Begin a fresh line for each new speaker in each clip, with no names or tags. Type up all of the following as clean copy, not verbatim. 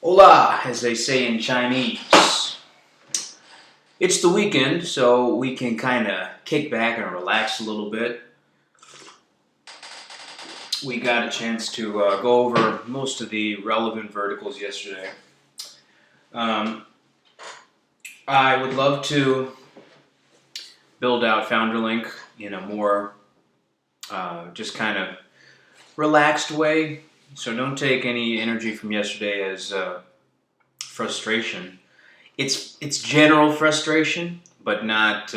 Hola, as they say in Chinese. It's the weekend, so we can kind of kick back and relax a little bit. We got a chance to go over most of the relevant verticals yesterday. I would love to build out FounderLink in a more just kind of relaxed way. So don't take any energy from yesterday as frustration. It's general frustration, but not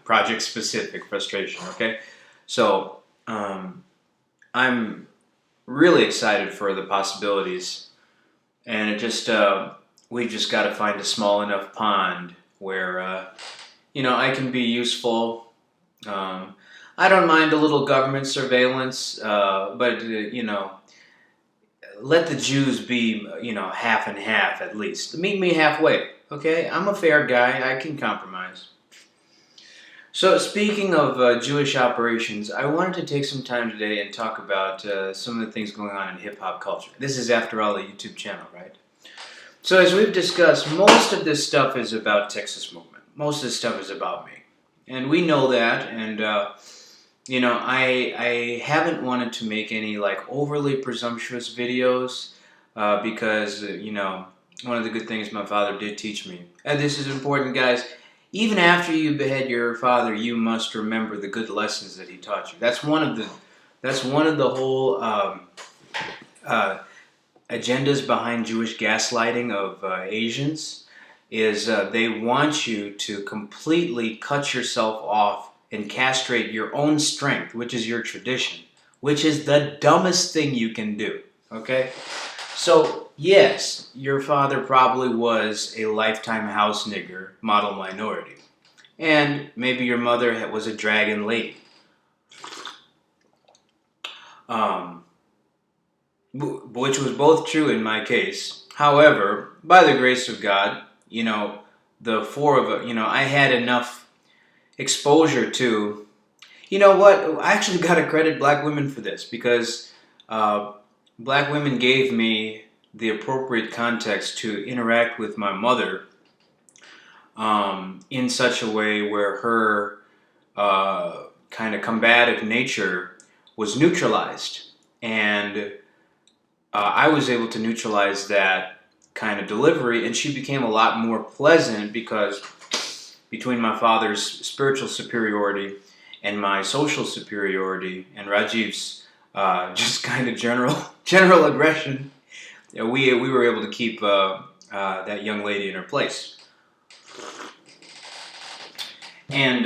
project-specific frustration, okay? So I'm really excited for the possibilities, and it just we've just got to find a small enough pond where I can be useful. I don't mind a little government surveillance, but let the Jews be half and half at least. Meet me halfway, okay? I'm a fair guy. I can compromise. So speaking of Jewish operations, I wanted to take some time today and talk about some of the things going on in hip-hop culture. This is, after all, a YouTube channel, right? So as we've discussed, most of this stuff is about Texas movement. Most of this stuff is about me. And we know that, and I haven't wanted to make any overly presumptuous videos because one of the good things my father did teach me, and this is important, guys. Even after you behead your father, you must remember the good lessons that he taught you. That's one of the whole agendas behind Jewish gaslighting of Asians. Is they want you to completely cut yourself off and castrate your own strength, which is your tradition, which is the dumbest thing you can do, okay? So, yes, your father probably was a lifetime house nigger, model minority. And maybe your mother was a dragon lady. Which was both true in my case. However, by the grace of God, the four of I had enough exposure to, I actually got to credit black women for this, because black women gave me the appropriate context to interact with my mother in such a way where her kind of combative nature was neutralized. And I was able to neutralize that kind of delivery, and she became a lot more pleasant, because between my father's spiritual superiority and my social superiority and Rajiv's just kind of general aggression, we were able to keep that young lady in her place. And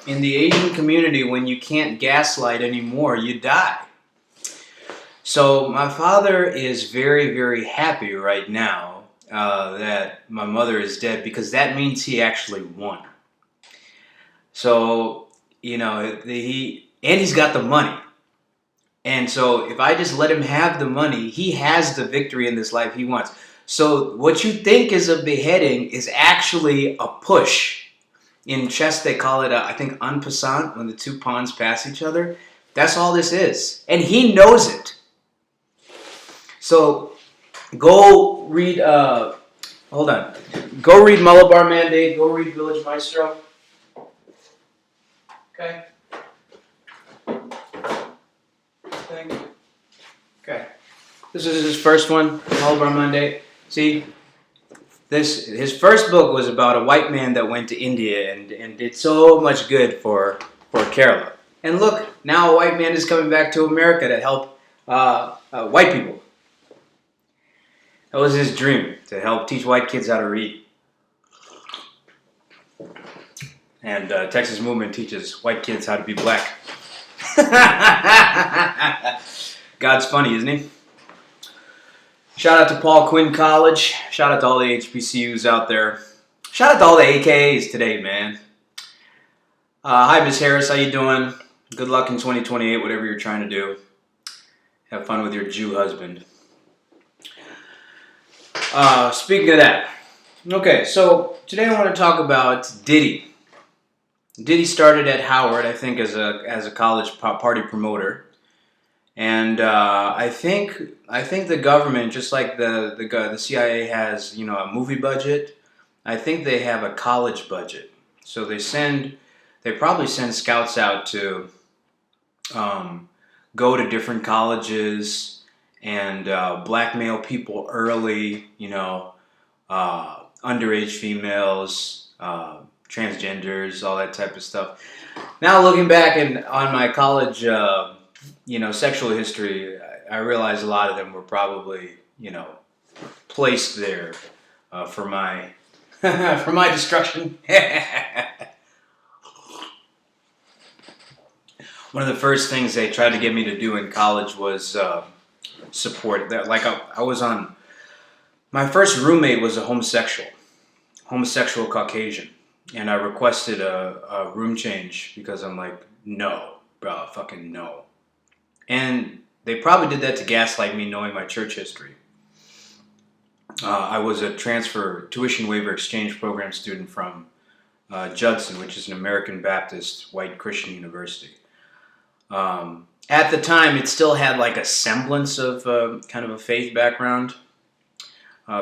in the Asian community, when you can't gaslight anymore, you die. So my father is very, very happy right now that my mother is dead, because that means he actually won. So, he's got the money. And so if I just let him have the money, he has the victory in this life he wants. So what you think is a beheading is actually a push. In chess, they call it, I think, en passant, when the two pawns pass each other. That's all this is. And he knows it. So go read, Go read Malabar Mandate, go read Village Maestro. Okay. Thank you. Okay. This is his first one, Malabar Mandate. See, his first book was about a white man that went to India and did so much good for Kerala. And look, now a white man is coming back to America to help white people. That was his dream, to help teach white kids how to read. And Texas Movement teaches white kids how to be black. God's funny, isn't he? Shout out to Paul Quinn College. Shout out to all the HBCUs out there. Shout out to all the AKAs today, man. Hi, Miss Harris. How you doing? Good luck in 2028, whatever you're trying to do. Have fun with your Jew husband. Speaking of that. Okay, so today I want to talk about Diddy. Diddy started at Howard, I think, as a college party promoter. And I think the government, just like the CIA has, a movie budget. I think they have a college budget. So they probably send scouts out to um, go to different colleges and blackmail people early. Underage females, transgenders, all that type of stuff. Now looking back on my college, sexual history, I realized a lot of them were probably, placed there for my for my destruction. One of the first things they tried to get me to do in college was support that. Like I was on. My first roommate was a homosexual Caucasian, and I requested a room change because I'm like, no, bro, fucking no. And they probably did that to gaslight me, knowing my church history. I was a tuition waiver exchange program student from Judson, which is an American Baptist white Christian university. At the time, it still had like a semblance of kind of a faith background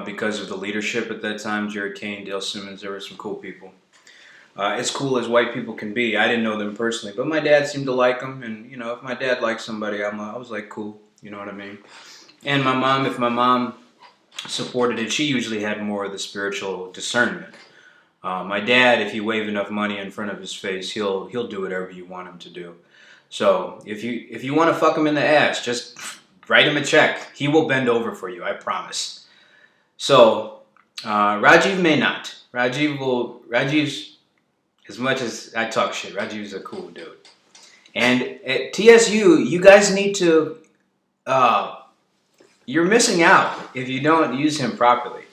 because of the leadership at that time, Jared Kane, Dale Simmons. There were some cool people. As cool as white people can be. I didn't know them personally, but my dad seemed to like them. And, if my dad liked somebody, I was like, cool. You know what I mean? And if my mom supported it, she usually had more of the spiritual discernment. My dad, if you wave enough money in front of his face, he'll do whatever you want him to do. So if you want to fuck him in the ass, just write him a check. He will bend over for you, I promise. So Rajiv may not. Rajiv's, as much as I talk shit, Rajiv's a cool dude. And at TSU, you guys need to. You're missing out if you don't use him properly.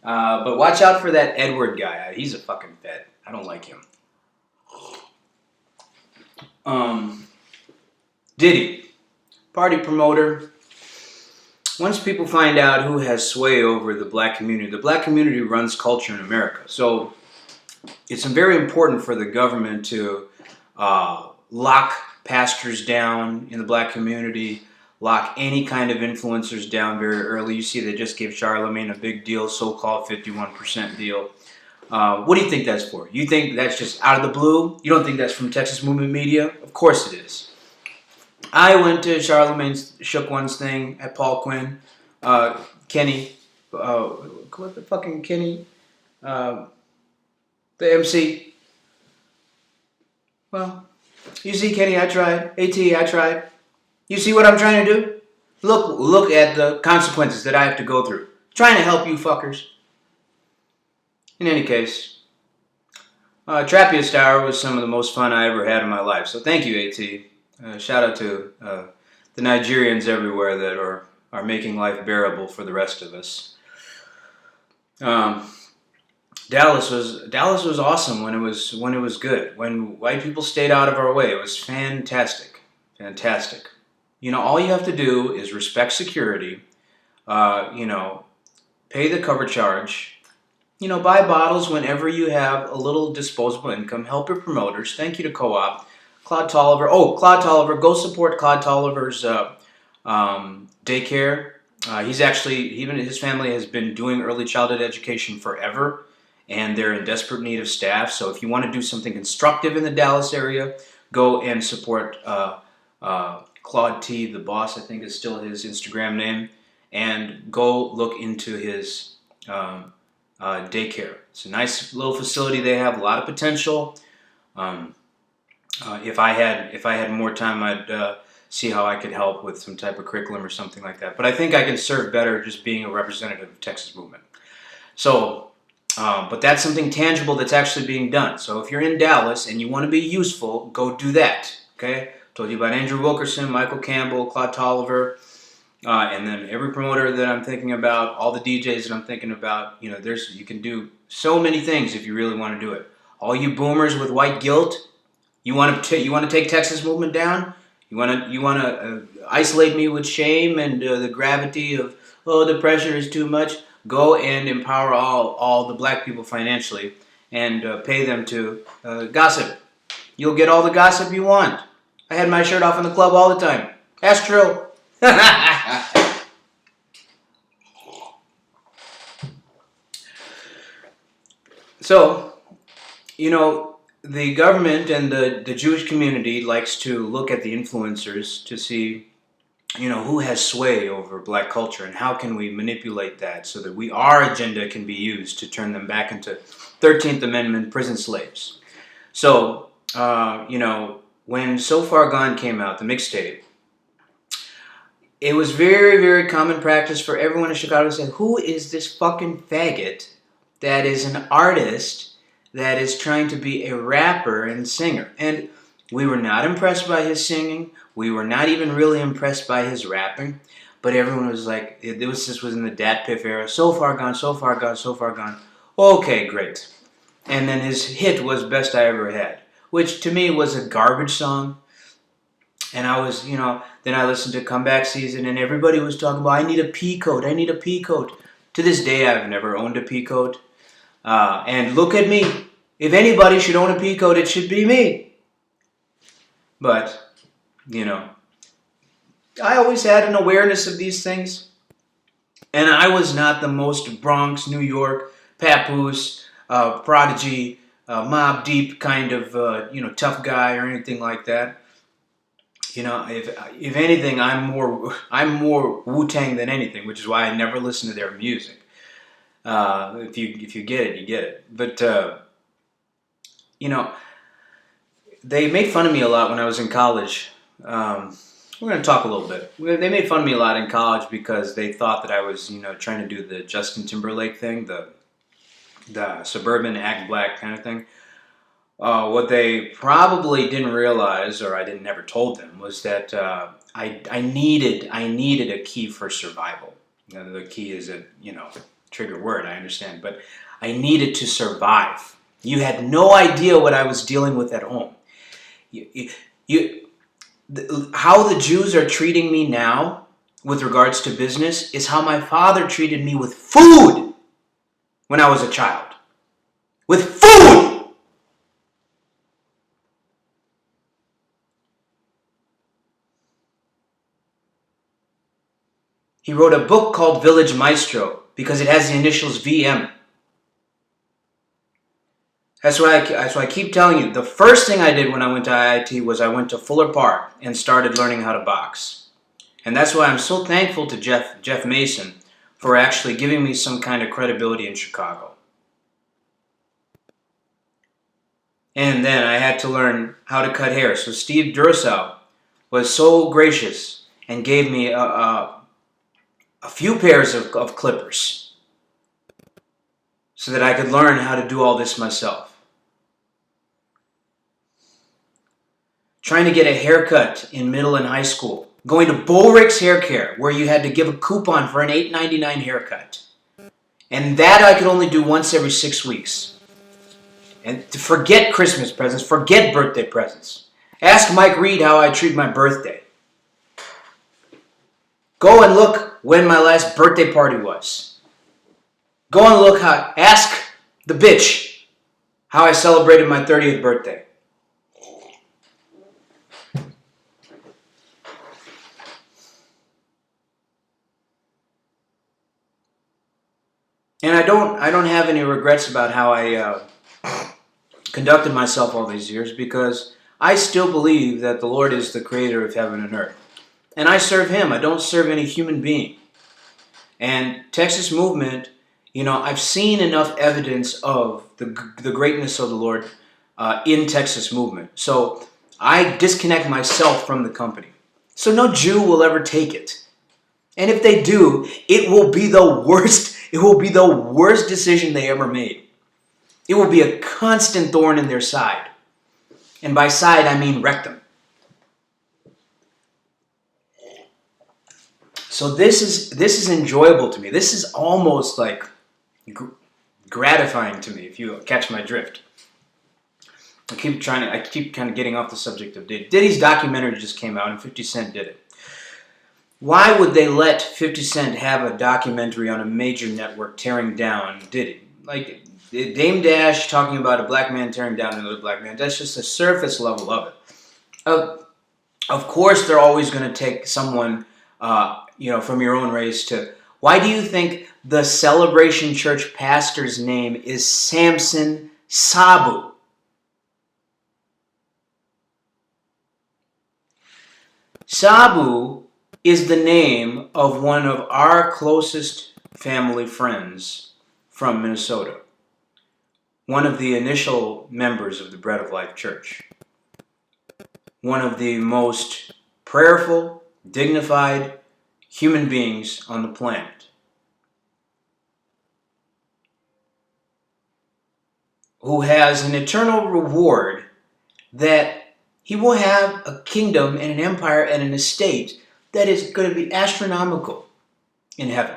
But watch out for that Edward guy. He's a fucking fed. I don't like him. Diddy, party promoter. Once people find out who has sway over the black community runs culture in America. So it's very important for the government to lock pastors down in the black community, lock any kind of influencers down very early. You see, they just gave Charlemagne a big deal, so-called 51% deal. What do you think that's for? You think that's just out of the blue? You don't think that's from Texas Movement Media? Of course it is. I went to Charlemagne's Shook Ones thing at Paul Quinn, Kenny, what the fucking Kenny, the MC. Well, you see, Kenny, I tried. AT, I tried. You see what I'm trying to do? Look at the consequences that I have to go through. Trying to help you fuckers. In any case, Trappiest Hour was some of the most fun I ever had in my life. So thank you, AT. Shout out to the Nigerians everywhere that are making life bearable for the rest of us. Dallas was awesome when it was good. When white people stayed out of our way, it was fantastic. Fantastic. All you have to do is respect security. Pay the cover charge. Buy bottles whenever you have a little disposable income. Help your promoters. Thank you to Co-op. Claude Tolliver. Oh, Claude Tolliver. Go support Claude Tolliver's daycare. He's actually, even his family has been doing early childhood education forever, and they're in desperate need of staff. So if you want to do something constructive in the Dallas area, go and support Claude T, the boss, I think is still his Instagram name, and go look into his daycare. It's a nice little facility they have, a lot of potential. If I had more time, I'd see how I could help with some type of curriculum or something like that. But I think I can serve better just being a representative of Texas Movement. So, but that's something tangible that's actually being done. So if you're in Dallas and you want to be useful, go do that. Okay? Told you about Andrew Wilkerson, Michael Campbell, Claude Tolliver, and then every promoter that I'm thinking about, all the DJs that I'm thinking about. You can do so many things if you really want to do it. All you boomers with white guilt. You want to take Texas Movement down? You want to isolate me with shame and the gravity of the pressure is too much? Go and empower all the black people financially and pay them to gossip. You'll get all the gossip you want. I had my shirt off in the club all the time. Astro. So, the government and the Jewish community likes to look at the influencers to see, who has sway over black culture and how can we manipulate that so that our agenda can be used to turn them back into 13th Amendment prison slaves. So, when So Far Gone came out, the mixtape, it was very, very common practice for everyone in Chicago to say, who is this fucking faggot that is an artist that is trying to be a rapper and singer? And we were not impressed by his singing. We were not even really impressed by his rapping. But everyone was like, this was in the Dat Piff era. So Far Gone, So Far Gone, So Far Gone. Okay, great. And then his hit was Best I Ever Had, which to me was a garbage song. And I was, then I listened to Comeback Season and everybody was talking about, I need a pea coat, I need a pea coat. To this day, I've never owned a pea coat. And look at me. If anybody should own a pea coat, it should be me. But, I always had an awareness of these things. And I was not the most Bronx, New York, Papoose, Prodigy, Mobb Deep kind of, tough guy or anything like that. If anything, I'm more Wu-Tang than anything, which is why I never listen to their music. If you get it, you get it. But they made fun of me a lot when I was in college. We're going to talk a little bit. They made fun of me a lot in college because they thought that I was, trying to do the Justin Timberlake thing, the suburban act black kind of thing. What they probably didn't realize, or I never told them, was that I needed a key for survival. The key is a trigger word, I understand, but I needed to survive. You had no idea what I was dealing with at home. How the Jews are treating me now with regards to business is how my father treated me with food when I was a child. With food! He wrote a book called Village Maestro because it has the initials VM. That's why I keep telling you, the first thing I did when I went to IIT was I went to Fuller Park and started learning how to box. And that's why I'm so thankful to Jeff Mason for actually giving me some kind of credibility in Chicago. And then I had to learn how to cut hair. So Steve Dursow was so gracious and gave me a few pairs of clippers so that I could learn how to do all this myself. Trying to get a haircut in middle and high school. Going to Bullrick's Hair Care, where you had to give a coupon for an $8.99 haircut. And that I could only do once every 6 weeks. And to forget Christmas presents, forget birthday presents. Ask Mike Reed how I treat my birthday. Go and look when my last birthday party was. Go and look ask the bitch how I celebrated my 30th birthday. And I don't have any regrets about how I conducted myself all these years because I still believe that the Lord is the creator of heaven and earth. And I serve Him. I don't serve any human being. And Texas Movement, I've seen enough evidence of the greatness of the Lord in Texas Movement. So I disconnect myself from the company. So no Jew will ever take it. And if they do, it will be the worst. It will be the worst decision they ever made. It will be a constant thorn in their side. And by side, I mean rectum. So this is enjoyable to me. This is almost like gratifying to me, if you catch my drift. I keep kind of getting off the subject of Diddy. Diddy's documentary just came out and 50 Cent did it. Why would they let 50 Cent have a documentary on a major network tearing down Diddy? Like Dame Dash talking about a black man tearing down another black man. That's just the surface level of it. Of course, they're always going to take someone, from your own race to. Why do you think the Celebration Church pastor's name is Samson Sabu? Sabu is the name of one of our closest family friends from Minnesota, one of the initial members of the Bread of Life Church, one of the most prayerful, dignified human beings on the planet, who has an eternal reward that he will have a kingdom and an empire and an estate that is going to be astronomical in heaven.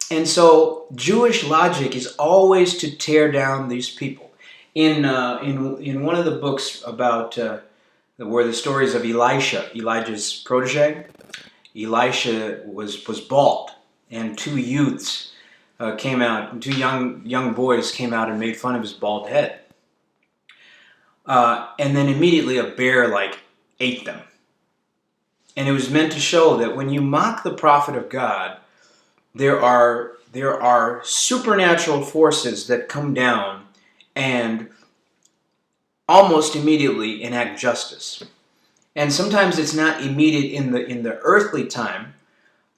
And so Jewish logic is always to tear down these people. In one of the books about where the stories of Elijah's protege, Elisha was bald, and two youths came out, two young boys came out and made fun of his bald head. And then immediately a bear ate them. And it was meant to show that when you mock the prophet of God, there are supernatural forces that come down and almost immediately enact justice. And sometimes it's not immediate in the earthly time,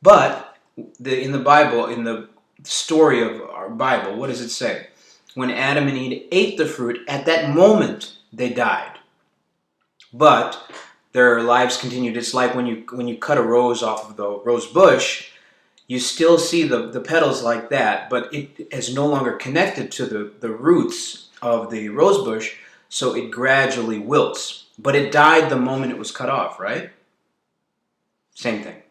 but in the Bible, in the story of our Bible, what does it say? When Adam and Eve ate the fruit, at that moment they died. But their lives continued. It's like when you cut a rose off of the rose bush, you still see the petals like that, but it is no longer connected to the roots of the rose bush, so it gradually wilts. But it died the moment it was cut off, right? Same thing.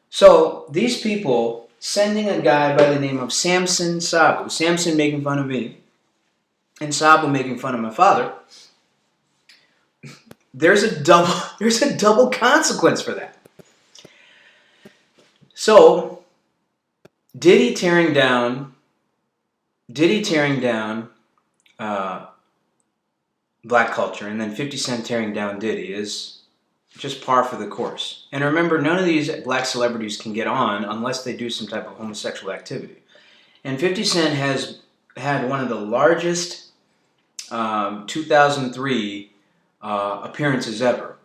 So these people sending a guy by the name of Samson Sabu, Samson making fun of me, and Sabu making fun of my father, there's a double consequence for that. So, Diddy tearing down black culture, and then 50 Cent tearing down Diddy is just par for the course. And remember, none of these black celebrities can get on unless they do some type of homosexual activity. And 50 Cent has had one of the largest 2003 appearances ever.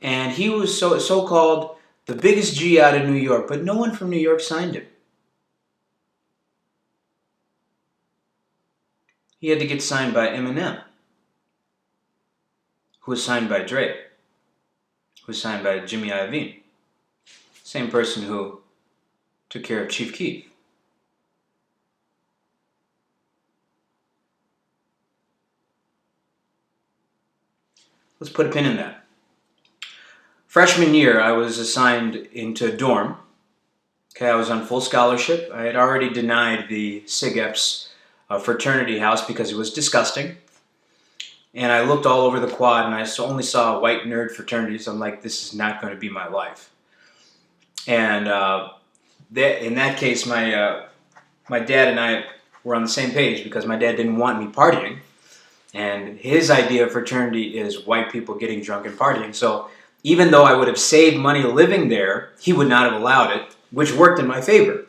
And he was so-called the biggest G out of New York, but no one from New York signed him. He had to get signed by Eminem, who was signed by Drake, who was signed by Jimmy Iovine, same person who took care of Chief Keef. Let's put a pin in that. Freshman year, I was assigned into a dorm. Okay, I was on full scholarship. I had already denied the SIGEP's fraternity house because it was disgusting. And I looked all over the quad and I only saw white nerd fraternities. I'm like, this is not going to be my life. And in that case, my dad and I were on the same page because my dad didn't want me partying. And his idea of fraternity is white people getting drunk and partying. So even though I would have saved money living there, he would not have allowed it, which worked in my favor.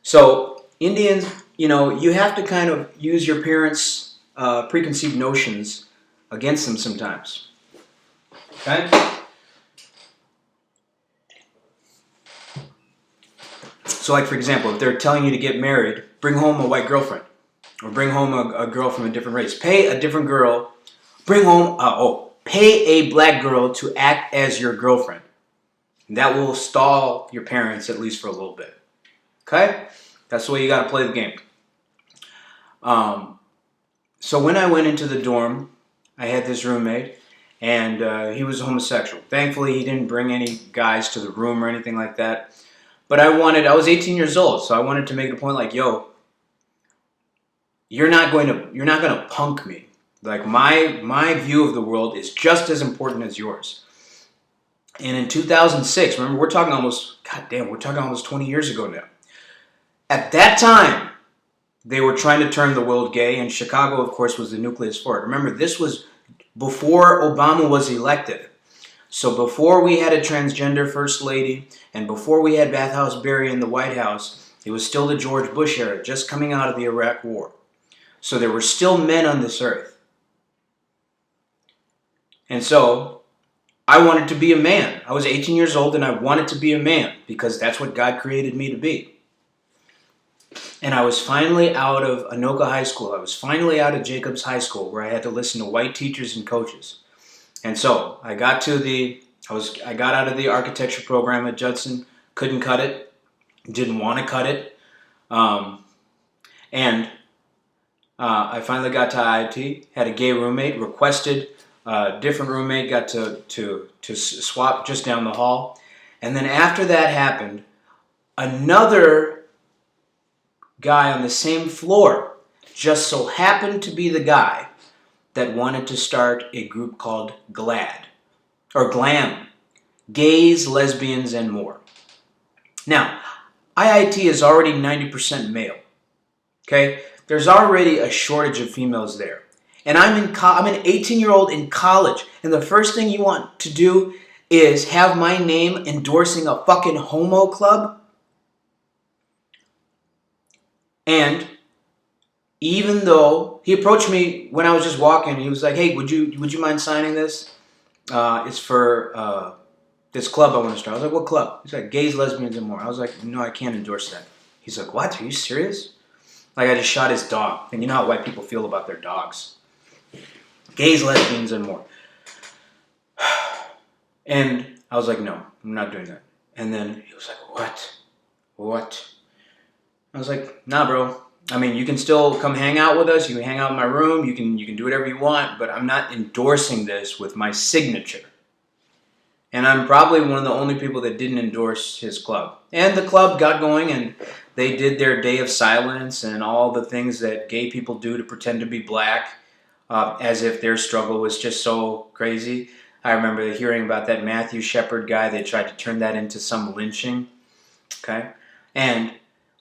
So Indians, you have to kind of use your parents' preconceived notions against them sometimes. Okay? So like, for example, if they're telling you to get married, bring home a white girlfriend. Or bring home a girl from a different race. Pay a different girl. Pay a black girl to act as your girlfriend. That will stall your parents at least for a little bit. Okay? That's the way you got to play the game. So when I went into the dorm, I had this roommate, and he was homosexual. Thankfully, he didn't bring any guys to the room or anything like that. But I was 18 years old, so I wanted to make it a point like, yo, you're not going to punk me. Like my view of the world is just as important as yours. And in 2006, remember we're talking almost 20 years ago now. At that time, they were trying to turn the world gay, and Chicago, of course, was the nucleus for it. Remember, this was before Obama was elected. So before we had a transgender first lady, and before we had Bathhouse Berry in the White House, it was still the George Bush era, just coming out of the Iraq War. So there were still men on this earth. And so I wanted to be a man. I was 18 years old and I wanted to be a man because that's what God created me to be. And I was finally out of Anoka High School. I was finally out of Jacobs High School, where I had to listen to white teachers and coaches. And so I got out of the architecture program at Judson, couldn't cut it, didn't want to cut it. And I finally got to IIT, had a gay roommate, requested a different roommate, got to swap just down the hall. And then after that happened, another guy on the same floor just so happened to be the guy that wanted to start a group called GLAM, Gays, Lesbians, and More. Now, IIT is already 90% male, okay? There's already a shortage of females there. And I'm an 18-year-old in college, and the first thing you want to do is have my name endorsing a fucking homo club? And even though he approached me when I was just walking, he was like, "Hey, would you mind signing this? It's for this club I want to start." I was like, "What club?" He's like, "Gays, Lesbians, and More." I was like, "No, I can't endorse that." He's like, "What? Are you serious?" Like I just shot his dog. And you know how white people feel about their dogs. Gays, Lesbians, and More. And I was like, "No, I'm not doing that." And then he was like, What? I was like, "Nah, bro. I mean, you can still come hang out with us. You can hang out in my room. You can do whatever you want, but I'm not endorsing this with my signature." And I'm probably one of the only people that didn't endorse his club. And the club got going, and they did their day of silence and all the things that gay people do to pretend to be black, as if their struggle was just so crazy. I remember hearing about that Matthew Shepard guy. They tried to turn that into some lynching. Okay? And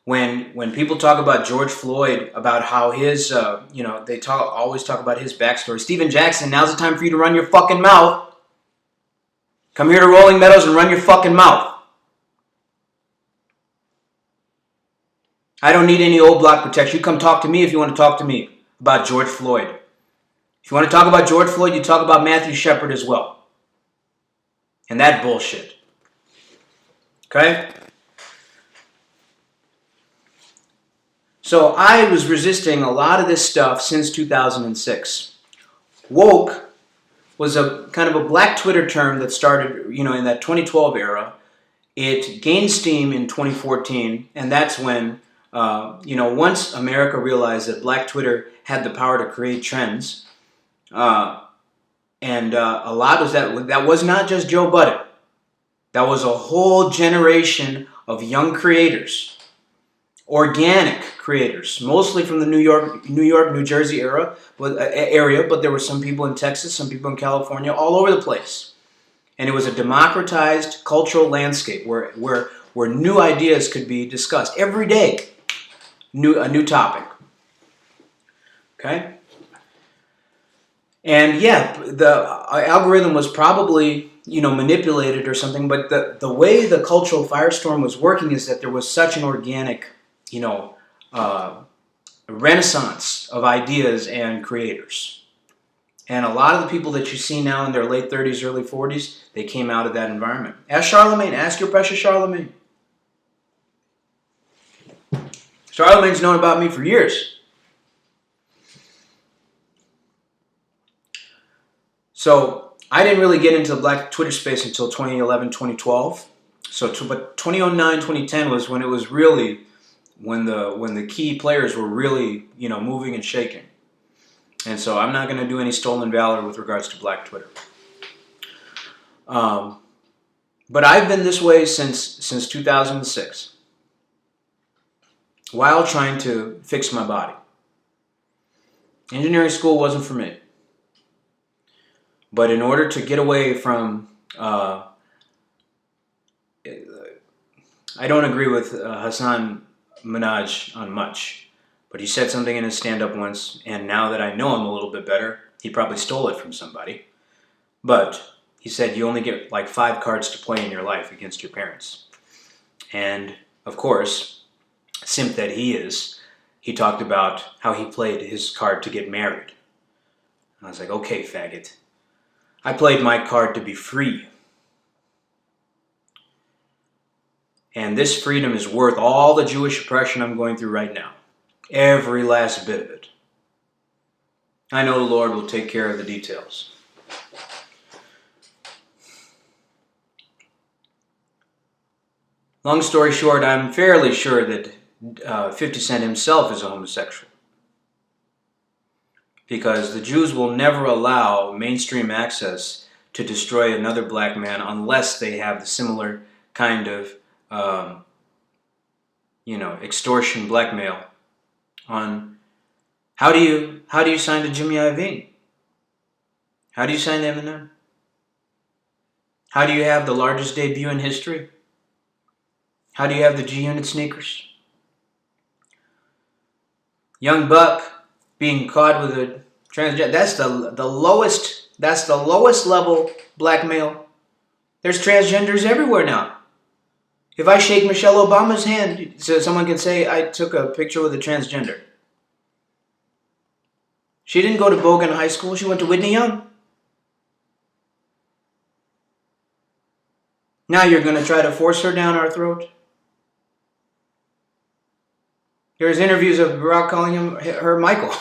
when people talk about George Floyd, about how his, they always talk about his backstory. Stephen Jackson, now's the time for you to run your fucking mouth. Come here to Rolling Meadows and run your fucking mouth. I don't need any old block protection. You come talk to me if you want to talk to me about George Floyd. If you want to talk about George Floyd, you talk about Matthew Shepard as well. And that bullshit. Okay? So I was resisting a lot of this stuff since 2006. Woke was a kind of a black Twitter term that started, in that 2012 era. It gained steam in 2014, and that's when, once America realized that black Twitter had the power to create trends, and a lot was that was not just Joe Budden. That was a whole generation of young creators, organic creators, mostly from the New York, New Jersey area, but there were some people in Texas, some people in California, all over the place. And it was a democratized cultural landscape where new ideas could be discussed every day, a new topic. Okay? And yeah, the algorithm was probably manipulated or something, but the way the cultural firestorm was working is that there was such an organic renaissance of ideas and creators. And a lot of the people that you see now in their late 30s, early 40s, they came out of that environment. Ask Charlemagne. Ask your precious Charlemagne. Charlemagne's known about me for years. So I didn't really get into the black Twitter space until 2011, 2012. But 2009, 2010 was when it was really, when the key players were really, moving and shaking. And so I'm not going to do any stolen valor with regards to black Twitter. But I've been this way since 2006, while trying to fix my body. Engineering school wasn't for me. But in order to get away from, I don't agree with Hassan Minhaj on much, But he said something in his stand-up once, and now that I know him a little bit better, he probably stole it from somebody. But he said you only get like 5 cards to play in your life against your parents. And, of course, simp that he is, he talked about how he played his card to get married. I was like, okay, faggot. I played my card to be free. And this freedom is worth all the Jewish oppression I'm going through right now. Every last bit of it. I know the Lord will take care of the details. Long story short, I'm fairly sure that 50 Cent himself is a homosexual. Because the Jews will never allow mainstream access to destroy another black man unless they have the similar kind of, extortion, blackmail on how do you sign to Jimmy Iovine? How do you sign to Eminem? How do you have the largest debut in history? How do you have the G-Unit sneakers? Young Buck being caught with a transgender, that's the lowest level blackmail. There's transgenders everywhere now. If I shake Michelle Obama's hand, so someone can say I took a picture with a transgender. She didn't go to Bogan High School, she went to Whitney Young. Now you're going to try to force her down our throat? There's interviews of Barack calling her Michael.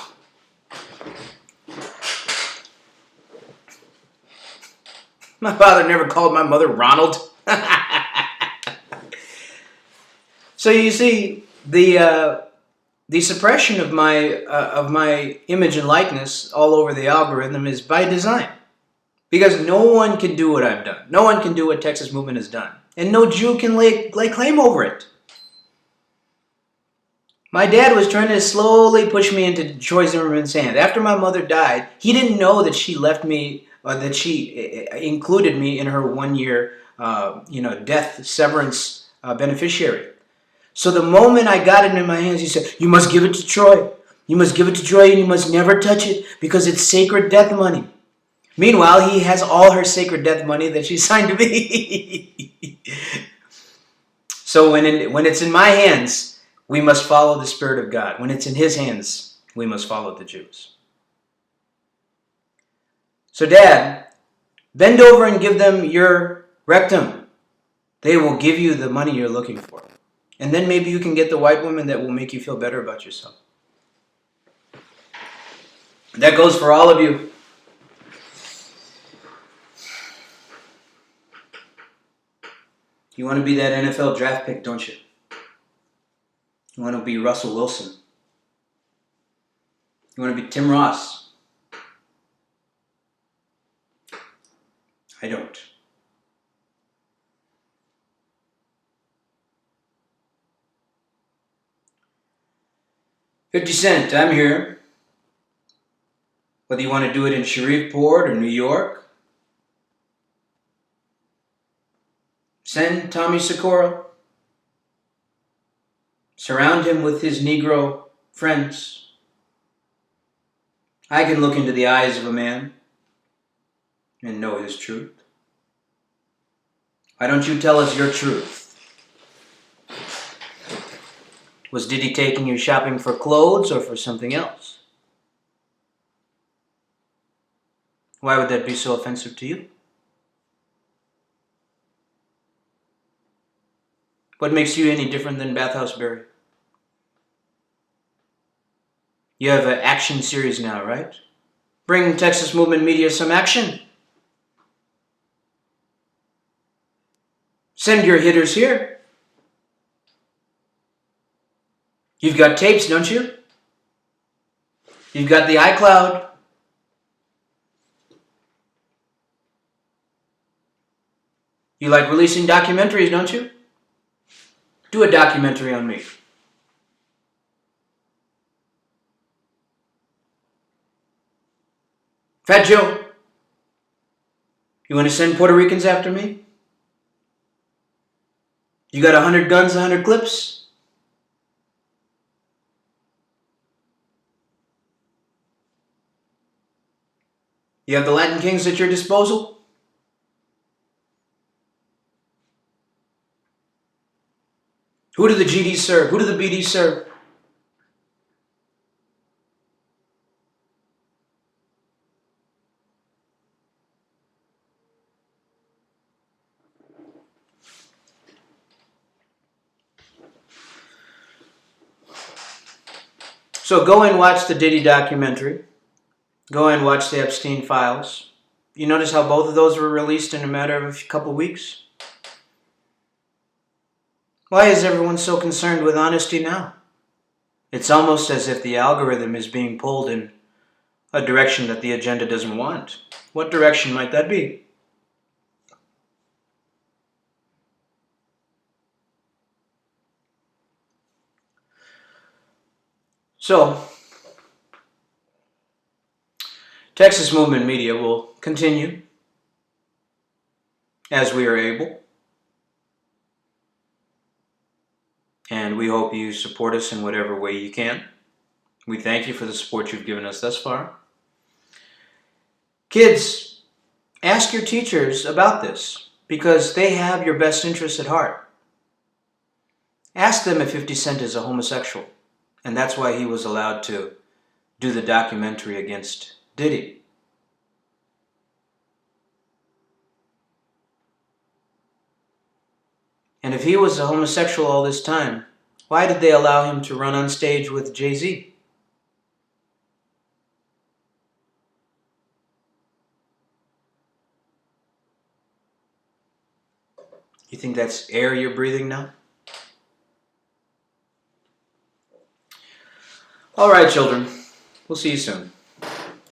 My father never called my mother Ronald. So you see, the suppression of my image and likeness all over the algorithm is by design. Because no one can do what I've done. No one can do what Texas Movement has done. And no Jew can lay claim over it. My dad was trying to slowly push me into Troy Zimmerman's hand. After my mother died, he didn't know that she left me, that she included me in her 1-year, death severance beneficiary. So the moment I got it in my hands, he said, you must give it to Troy. You must give it to Troy and you must never touch it because it's sacred death money. Meanwhile, he has all her sacred death money that she signed to me. So when it's in my hands, we must follow the Spirit of God. When it's in his hands, we must follow the Jews. So Dad, bend over and give them your rectum. They will give you the money you're looking for. And then maybe you can get the white woman that will make you feel better about yourself. That goes for all of you. You want to be that NFL draft pick, don't you? You want to be Russell Wilson. You want to be Tim Ross. I don't. $50 Cent, I'm here. Whether you want to do it in Shreveport or New York. Send Tommy Sikora. Surround him with his Negro friends. I can look into the eyes of a man and know his truth. Why don't you tell us your truth? Was Diddy taking you shopping for clothes or for something else? Why would that be so offensive to you? What makes you any different than Bathhouse Berry? You have an action series now, right? Bring Texas Movement Media some action. Send your hitters here. You've got tapes, don't you? You've got the iCloud. You like releasing documentaries, don't you? Do a documentary on me. Fat Joe, you want to send Puerto Ricans after me? You got 100 guns, 100 clips? You have the Latin Kings at your disposal? Who do the GDs serve? Who do the BDs serve? So go and watch the Diddy documentary. Go and watch the Epstein files. You notice how both of those were released in a matter of a couple weeks? Why is everyone so concerned with honesty now? It's almost as if the algorithm is being pulled in a direction that the agenda doesn't want. What direction might that be? So, Texas Movement Media will continue as we are able. And we hope you support us in whatever way you can. We thank you for the support you've given us thus far. Kids, ask your teachers about this because they have your best interests at heart. Ask them if 50 Cent is a homosexual, and that's why he was allowed to do the documentary against Diddy. And if he was a homosexual all this time, why did they allow him to run on stage with Jay-Z? You think that's air you're breathing now? All right, children. We'll see you soon.